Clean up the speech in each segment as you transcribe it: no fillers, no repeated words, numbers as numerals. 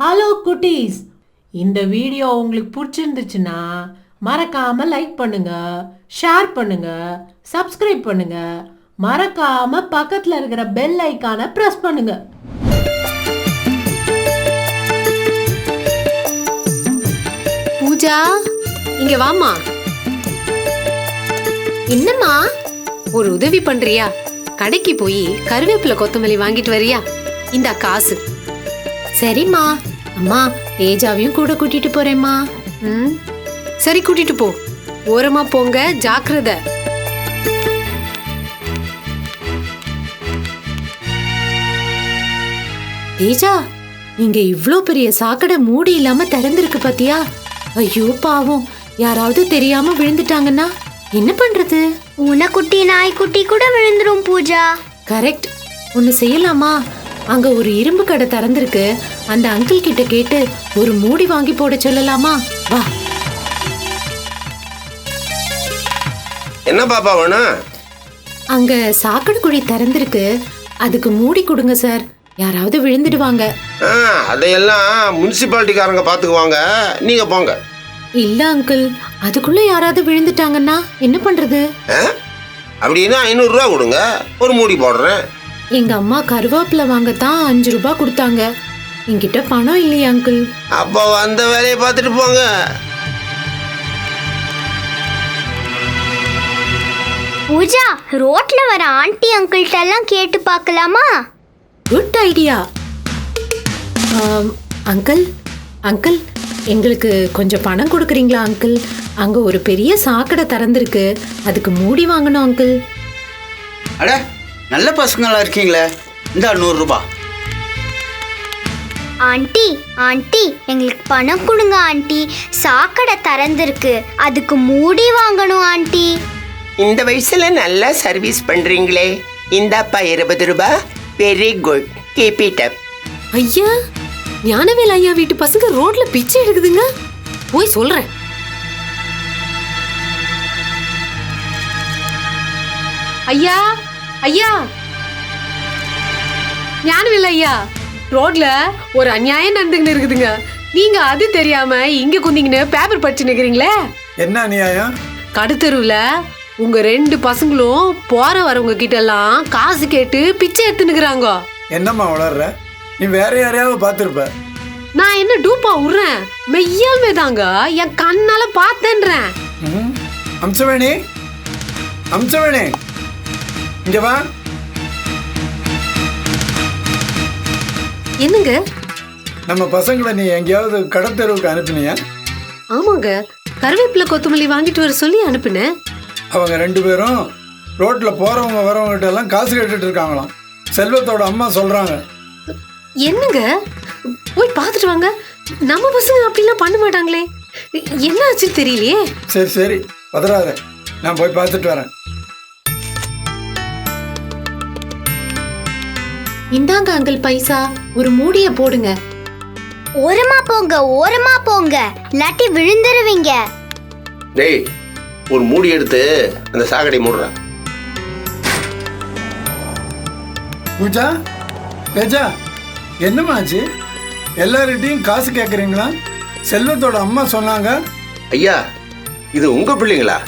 Hello குட்டீஸ், இந்த video உங்களுக்கு பிடிச்சிருந்துச்சுன்னா மறக்காம லைக் பண்ணுங்க, ஷேர் பண்ணுங்க, சப்ஸ்கிரைப் பண்ணுங்க. மறக்காம பக்கத்துல இருக்கிற பெல் ஐகானை பிரஸ் பண்ணுங்க. பூஜா, இங்க வாமா. என்னம்மா, ஒரு உதவி பண்றியா? கடைக்கு போய் கருவேப்பிலை கொத்தமல்லி வாங்கிட்டு வரியா? இந்த காசு. சரிம்மா. அம்மா, தேஜாவையும் கூட கூட்டிட்டு போறேம்மா. சரி, கூட்டிட்டு போ. ஓரமா போங்க, ஜாக்கிரதை. தேஜா, இங்க இவ்ளோ பெரிய சாக்கடை மூடி இல்லாம திறந்திருக்கு பாத்தியா? ஐயோ பாவம், யாராவது தெரியாம விழுந்துட்டாங்கன்னா என்ன பண்றது? உனக்குட்டி நாய்க்குட்டி கூட விழுந்துரும் பூஜா. கரெக்ட். ஒன்னு செய்யலாமா? அங்க ஒரு இரும்பு கடை திறந்திருக்கு, அந்த அங்கிள் கிட்ட கேட்டு ஒரு மூடி வாங்கி போட சொல்லலாமா? வா. என்ன பாப்பா வேணும்? அங்க சாக்கடை குழி திறந்திருக்கு, அதுக்கு மூடி கொடுங்க சார். யாராவது விழுந்துடுவாங்க. அதையெல்லாம் முனிசிபாலிட்டிக்காரங்க பாத்துக்குவாங்க, நீங்க போங்க. இல்ல அங்கிள், அதுக்குள்ள யாராவது விழுந்துட்டாங்கன்னா என்ன பண்றது? அப்படின்னா 500 ரூபா கொடுங்க, ஒரு மூடி போடுறேன். எங்க அம்மா கருவேப்பிலை வாங்கத்தான் 5 ரூபாய் கொடுத்தாங்க. என்கிட்ட பணம் இல்லையா அங்கிள்? அப்ப வந்த வேலையை பார்த்துட்டு போங்க. பூஜா, ரோட்ல வர ஆண்டி அங்கிள்கிட்ட எல்லாம் கேட்டு பார்க்கலாமா? Good idea. அங்கிள் அங்கிள், எங்களுக்கு கொஞ்சம் பணம் கொடுக்குறீங்களா அங்கிள்? அங்க ஒரு பெரிய சாக்கடை திறந்திருக்கு, அதுக்கு மூடி வாங்கணும் அங்கிள். அட, நல்ல பசங்களா இருக்கீங்களே. இந்த 100 ரூபாய். ஆண்டி ஆண்டி, எங்களுக்கு பணம் கொடுங்க ஆண்டி. சாக்கடை திறந்திருக்கு, அதுக்கு மூடி வாங்கணும் ஆண்டி. இந்த வயசுல நல்லா சர்வீஸ் பண்றீங்களே. இந்தாப்பா 20 ரூபாய். Very good, keep it up. ஐயா, ஞானவேல் ஐயா வீட்டு பசங்க ரோட்ல பிச்சை எடுக்குதுங்க. போய் சொல்றேன். ஐயா ஐயா, ஞானவேல் ஐயா, ரோட்ல ஒரு அநியாயம் நடந்துகிட்டு இருக்குதுங்க. நீங்க அது தெரியாம இங்க குந்திங்கன்னு பேப்பர் படிச்சு நிக்கிறீங்களே. என்ன அநியாயம்? கடுத்தெருவுல உங்க 2 பசங்களும் போற வரவங்க கிட்ட எல்லாம் காசு கேட்டு பிச்சை எடுத்துனுக்குறாங்க. என்னம்மா வளர்ற? நீ வேற யாரையாவது பார்த்துருப்ப. நான் என்ன டூப்பா விடுறேன், மெய்யாலுமே தாங்க என் கண்ணால பார்த்தேன்றேன். அம்சவேணி, அம்சவேணி, இங்க வா. என்னங்க? நம்ம பசங்களை நீ எங்கேயாவது கடத்தெருவுக்கு அனுப்பினியா? ஆமாங்க, கருவேப்பிலை கொத்தமல்லி வாங்கிட்டு வர சொல்லி அனுப்புனேன். அவங்க 2 பேரும் ரோட்ல போறவங்க வரவங்க கிட்ட எல்லாம் காசு கேட்டுட்டு இருக்காங்களாம். செல்வத்தோட அம்மா சொல்றாங்க. என்னங்க, போய் பார்த்துட்டு வாங்க. நம்ம பசங்க அப்படிலாம் பண்ண மாட்டாங்களே. என்ன ஆச்சு தெரியலையே. சரி சரி, பதறாத, நான் போய் பார்த்துட்டு வரேன். இந்தாங்க அங்கிள் பைசா, ஒரு மூடிய போடுங்க. ஓரமா போங்க, ஓரமா போங்க, இல்லாட்டி விழுந்துருவீங்க. டேய், ஒரு மூடி எடுத்து அந்த சாக்கடை மூடுறேன். பூஜா, தேஜா, என்னமாச்சு? எல்லார்கிட்டையும் காசு கேட்குறீங்களா? செல்வத்தோட அம்மா சொன்னாங்க. ஐயா, இது உங்க பிள்ளைங்களா?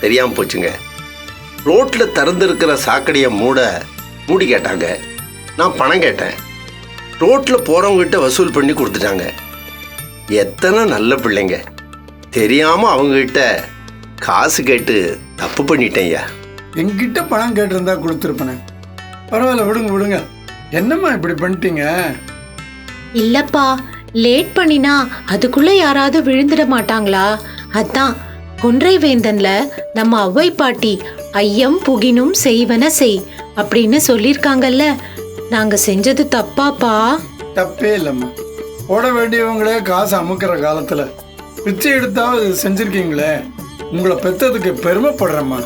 தெரியாம போச்சுங்க. ரோட்ல திறந்திருக்கிற சாக்கடையை மூடி கேட்டாங்க. நான் பணம் கேட்டேன். ரோட்ல போறவங்ககிட்ட வசூல் பண்ணி கொடுத்துட்டாங்க. எத்தனை நல்ல பிள்ளைங்க. தெரியாம அவங்ககிட்ட காசு கேட்டு தப்பு பண்ணிட்டேன் ஐயா. என்கிட்ட பணம் கேட்டிருந்தா கொடுத்துருப்பேன். பரவாயில்ல, விடுங்க விடுங்க. என்னம்மா இப்படி பண்ணிட்டீங்க? இல்லப்பா, லேட் பண்ணினா அதுக்குள்ள யாராவது விழுந்துட மாட்டாங்களா? அதான் கொன்றை வேந்தன்ல நம்ம அவ்வை பாட்டி ஐயம் புகினும் செய்வன செய் அப்படின்னு சொல்லிருக்காங்கல்ல. நாங்க செஞ்சது தப்பாப்பா? தப்பே இல்லம்மா. போட வேண்டியவங்களே காசு அமுக்கிற காலத்துல பிச்சை எடுத்தாவது செஞ்சிருக்கீங்களே. உங்களை பெத்ததுக்கு பெருமைப்படுறேம்மா.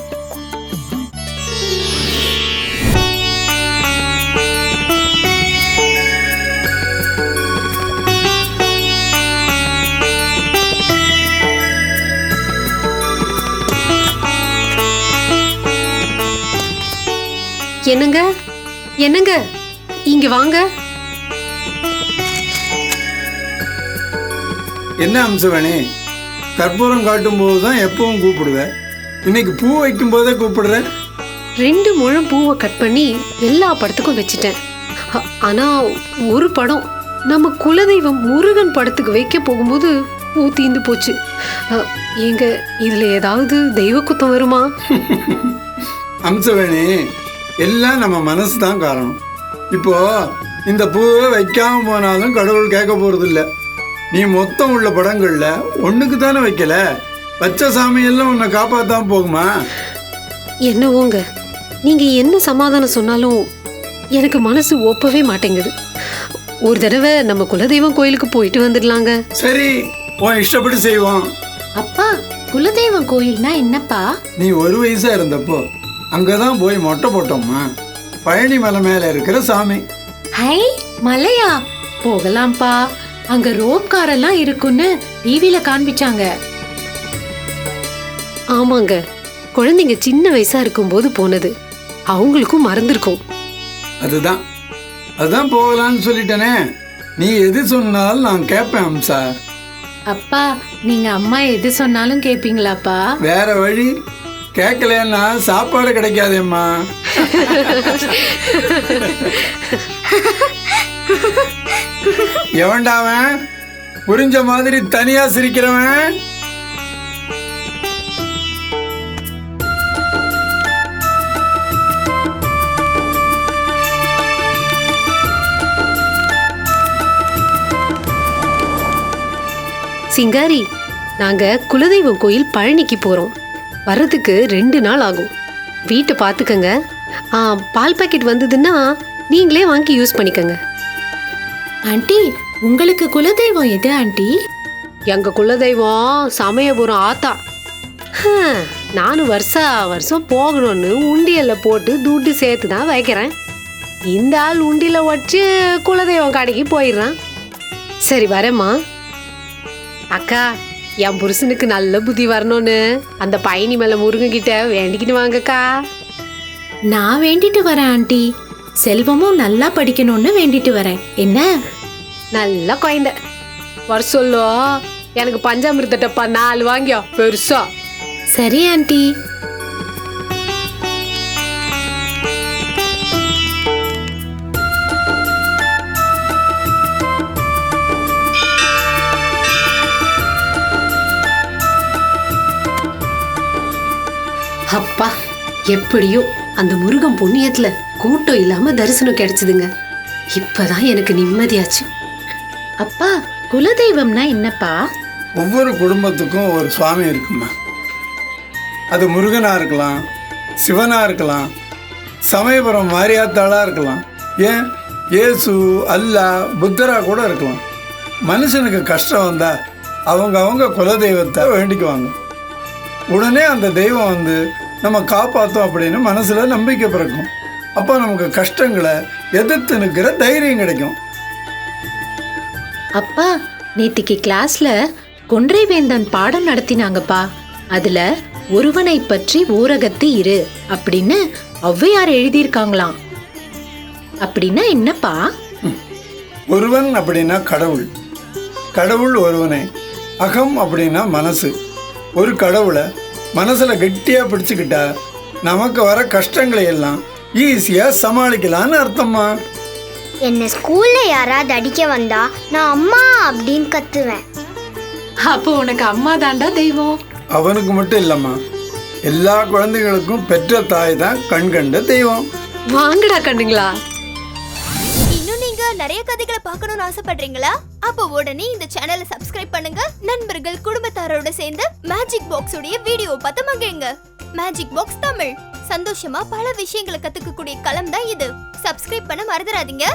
என்னங்க என்னங்க, இங்க வாங்க. என்ன அம்சவேணி, கற்பூரம் காட்டும் போது தான் எப்பவும் கூப்பிடுவேன், இன்னைக்கு பூ வைக்கும் போதே கூப்பிடுறேன். 2 முழம் பூவை கட் பண்ணி எல்லா படத்துக்கும் வச்சுட்டேன். ஆனா ஒரு படம் நம்ம குலதெய்வம் முருகன் படத்துக்கு வைக்க போகும்போது பூ தீந்து போச்சு. ஏங்க இதுல ஏதாவது தெய்வ குத்தம் வருமா? அம்சவேணி, எல்லாம் நம்ம மனசு தான் காரணம். இப்போ இந்த பூவை வைக்காம போனாலும் கடவுள் கேட்க போறது இல்லை. நீ மொத்தம் உள்ள படங்கள்ல ஒண்ணுக்கு தானே வைக்கல, வச்ச சாமியெல்லாம் உன்னை காப்பாத்தாம போகுமா? என்னவோங்க, நீங்க என்ன சமாதானம் சொன்னாலும் எனக்கு மனசு ஒப்பவே மாட்டேங்குது. ஒரு தடவை நம்ம குலதெய்வம் கோயிலுக்கு போயிட்டு வந்துடலாங்க. சரி, உன் இஷ்டப்படி செய்வோம். அப்பா, குலதெய்வம் கோயில்னா என்னப்பா? நீ 1 வயசா இருந்தப்போ அங்கதான் போய் மொட்டை போட்டோம்மா. பழனி மலை மேல இருக்கிற சாமி. ஹை, மலையா? போகலாம்ப்பா. அங்க ரோப் காரெல்லாம் இருக்குன்னு டிவில காண்பிச்சாங்க. ஆமாங்க, குழந்தைங்க சின்ன வயசா இருக்கும்போது போனது, அவங்களுக்கும் மறந்துருக்கும். அதுதான் போகலான்னு சொல்லிட்டேனே. நீ எது சொன்னாலும் நான் கேட்பேன் அம்சா. அப்பா, நீங்க அம்மா எது சொன்னாலும் கேப்பீங்களாப்பா? வேற வழி, கேட்கலன்னா சாப்பாடு கிடைக்காதேம்மா. எவன்டாவன் புரிஞ்ச மாதிரி தனியா சிரிக்கிறவன்? சிங்காரி, நாங்க குலதெய்வம் கோயில் பழனிக்கு போறோம். வர்றதுக்கு 2 நாள் ஆகும். வீட்டை பார்த்துக்கங்க. பால் பாக்கெட் வந்ததுன்னா நீங்களே வாங்கி யூஸ் பண்ணிக்கங்க. ஆண்டி, உங்களுக்கு குலதெய்வம் எது ஆண்டி? எங்க குலதெய்வம் சமயபுரம் ஆத்தா. நானும் வருஷம் போகணும்னு உண்டியல்ல போட்டு துட்டு சேர்த்து தான் வைக்கிறேன். இந்த ஆள் உண்டியில வச்சு குலதெய்வம் கடைக்கு போயிடுறான். சரி வரேம்மா. அக்கா, என் புருஷனுக்கு நல்ல புத்தி வரணும்னு அந்த பயணி மேல முருகன் கிட்ட வேண்டிக்கிட்டு வாங்கக்கா. நான் வேண்டிட்டு வரேன் ஆண்டி. செல்வமும் நல்லா படிக்கணும்னு வேண்டிட்டு வரேன். என்ன? நல்ல குழந்தை வர சொல்லோ. எனக்கு பஞ்சாமிர்த டப்பா 4 வாங்கியோ பெருசா. சரி ஆண்டி. அப்பா, எப்படியோ அந்த முருகன் புண்ணியத்துல கூட்டம் இல்லாம தரிசனம் கிடைச்சதுங்க. இப்பதான் எனக்கு நிம்மதியாச்சு. அப்பா, குலதெய்வம்னா என்னப்பா? ஒவ்வொரு குடும்பத்துக்கும் ஒரு சுவாமி இருக்குமா. அது முருகனா இருக்கலாம், சிவனா இருக்கலாம், சமயபுரம் மாரியாத்தாளா இருக்கலாம், ஏன் இயேசு, அல்லாஹ், புத்தரா கூட இருக்கலாம். மனுஷனுக்கு கஷ்டம் வந்தா அவங்க குலதெய்வத்தை வேண்டிக்குவாங்க. உடனே அந்த தெய்வம் வந்து நம்ம காப்பாற்றும் அப்படின்னு மனசுல நம்பிக்கை பிறக்கும். அப்போ நமக்கு கஷ்டங்களை எதிர்த்து நிற்கிற தைரியம் கிடைக்கும். அப்பா, நேத்திக்கு கிளாஸ்ல கொன்றை வேந்தன் பாடம் நடத்தினாங்கப்பா. அதுல ஒருவனை பற்றி ஊரகத்து இரு அப்படின்னு ஔவையார் எழுதியிருக்காங்களாம். அப்படின்னா என்னப்பா? ஒருவன் அப்படின்னா கடவுள், கடவுள் ஒருவனை. அகம் அப்படின்னா மனசு. ஒரு கடவுளை மனசுல கெட்டியா பிடிச்சுக்கிட்டா நமக்கு வர கஷ்டங்களை எல்லாம் ஈஸியா சமாளிக்கலான்னு அர்த்தமா. என்ன ஸ்கூல்ல யாராவது அடிக்க வந்தா நான் அம்மா அப்படின்னு கத்துவேன். அப்போ உனக்கு அம்மா தாண்டா தெய்வம். அவனுக்கு மட்டும் இல்லம்மா, எல்லா குழந்தைகளுக்கும் பெற்ற தாய் தான் கண் கண்ட தெய்வம். வாங்கடா கண்ணுங்களா. இன்னும் நீங்க நிறைய கதைகளை பார்க்கணும்னு ஆசைப்படுறீங்களா? அப்போ உடனே இந்த சேனலை சப்ஸ்கிரைப் பண்ணுங்க. நண்பர்கள், குடும்பத்தாரோட சேர்ந்து மேஜிக் பாக்ஸ் உடைய வீடியோ பார்த்து மகிழுங்க. மேஜிக் பாக்ஸ் தமிழ், சந்தோஷமா பல விஷயங்களை கத்துக்கக்கூடிய களம் தான் இது. சப்ஸ்கிரைப் பண்ண மறந்துடாதீங்க.